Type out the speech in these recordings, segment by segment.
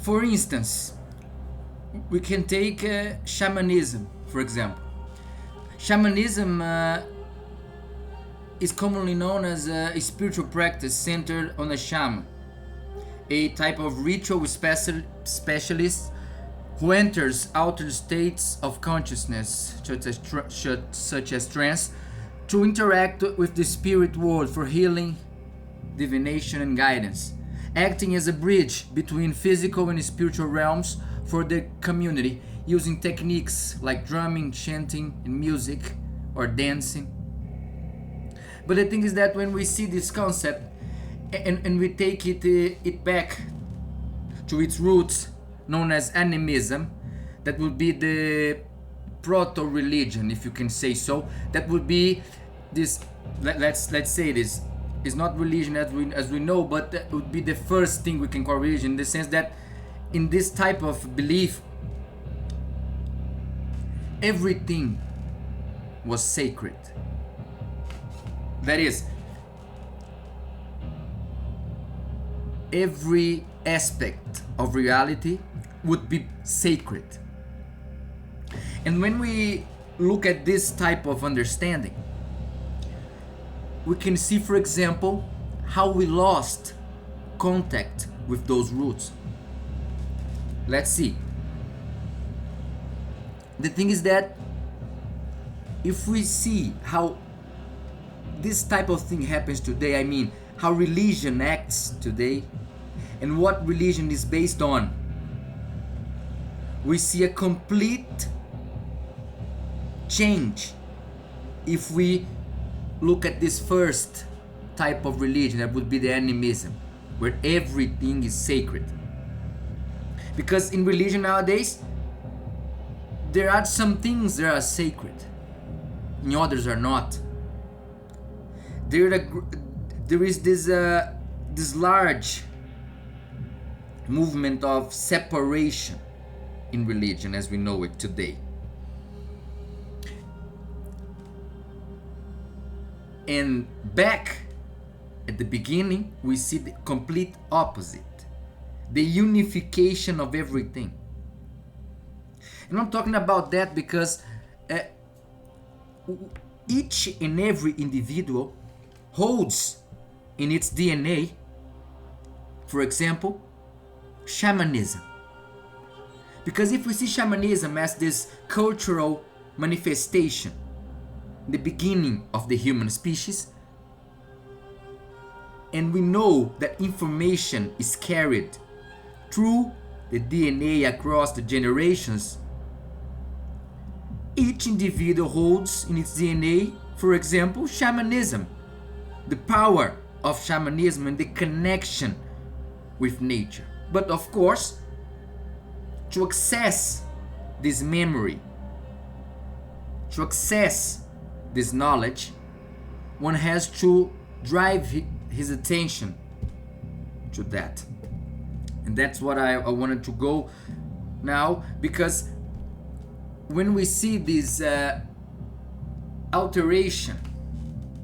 For instance, we can take shamanism, for example. Shamanism is commonly known as a spiritual practice centered on a shaman, a type of ritual specialist who enters altered states of consciousness, such as trance, to interact with the spirit world for healing, divination, and guidance, acting as a bridge between physical and spiritual realms for the community, using techniques like drumming, chanting, and music, or dancing. But the thing is that when we see this concept and we take it back to its roots, known as animism, that would be the proto-religion, if you can say so. That would be this. Let's say this is not religion as we know, but that would be the first thing we can call religion, in the sense that in this type of belief, everything was sacred. That is, every aspect of reality would be sacred. And when we look at this type of understanding, we can see, for example, how we lost contact with those roots. Let's see. The thing is that if we see how this type of thing happens today, I mean, how religion acts today and what religion is based on, we see a complete change if we look at this first type of religion, that would be the animism, where everything is sacred. Because in religion nowadays, there are some things that are sacred, and others are not. There is this large movement of separation in religion as we know it today. And back at the beginning, we see the complete opposite, the unification of everything. And I'm talking about that because each and every individual holds in its DNA, for example, shamanism. Because if we see shamanism as this cultural manifestation, the beginning of the human species, and we know that information is carried through the DNA across the generations, each individual holds in its DNA, for example, shamanism, the power of shamanism and the connection with nature. But of course, to access this memory, to access this knowledge, one has to drive his attention to that. And that's what I wanted to go now, because when we see this alteration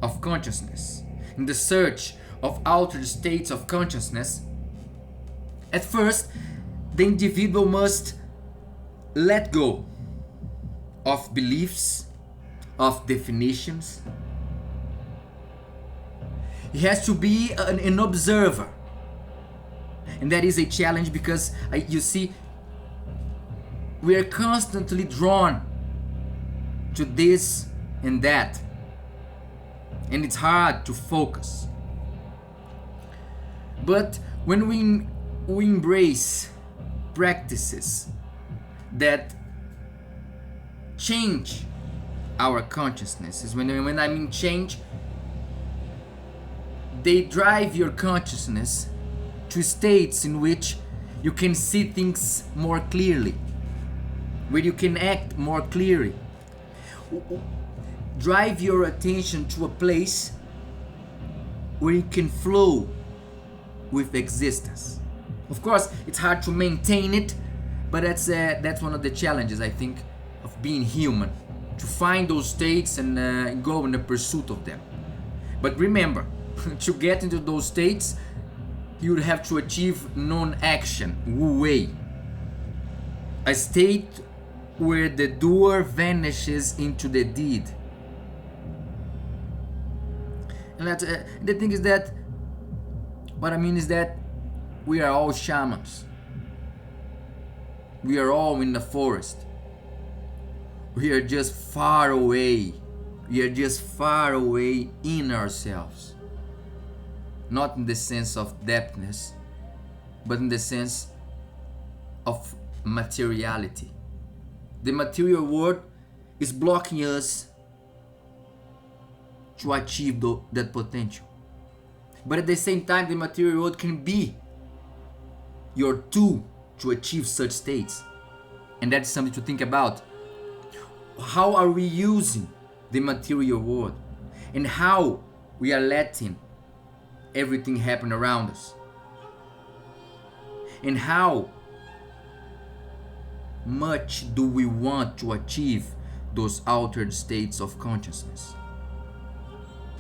of consciousness, in the search of altered states of consciousness, at first the individual must let go of beliefs, of definitions. He has to be an observer, and that is a challenge because you see, we are constantly drawn to this and that, and it's hard to focus. But when we embrace practices that change our consciousness, when I mean change, they drive your consciousness to states in which you can see things more clearly, where you can act more clearly. Drive your attention to a place where you can flow with existence. Of course, it's hard to maintain it, but that's one of the challenges, I think, of being human, to find those states and go in the pursuit of them. But remember, to get into those states, you would have to achieve non-action, wu wei, a state where the doer vanishes into the deed. And the thing is that, what I mean is that we are all shamans. We are all in the forest. We are just far away. We are just far away in ourselves. Not in the sense of depthness, but in the sense of materiality. The material world is blocking us to achieve that potential. But at the same time, the material world can be your tool to achieve such states. And that's something to think about. How are we using the material world? And how we are letting everything happen around us? And how much do we want to achieve those altered states of consciousness?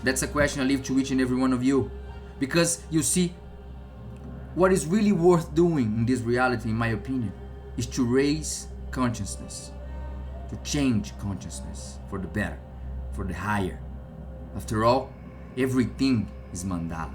That's a question I leave to each and every one of you. Because you see, what is really worth doing in this reality, in my opinion, is to raise consciousness, to change consciousness for the better, for the higher. After all, everything is mandala.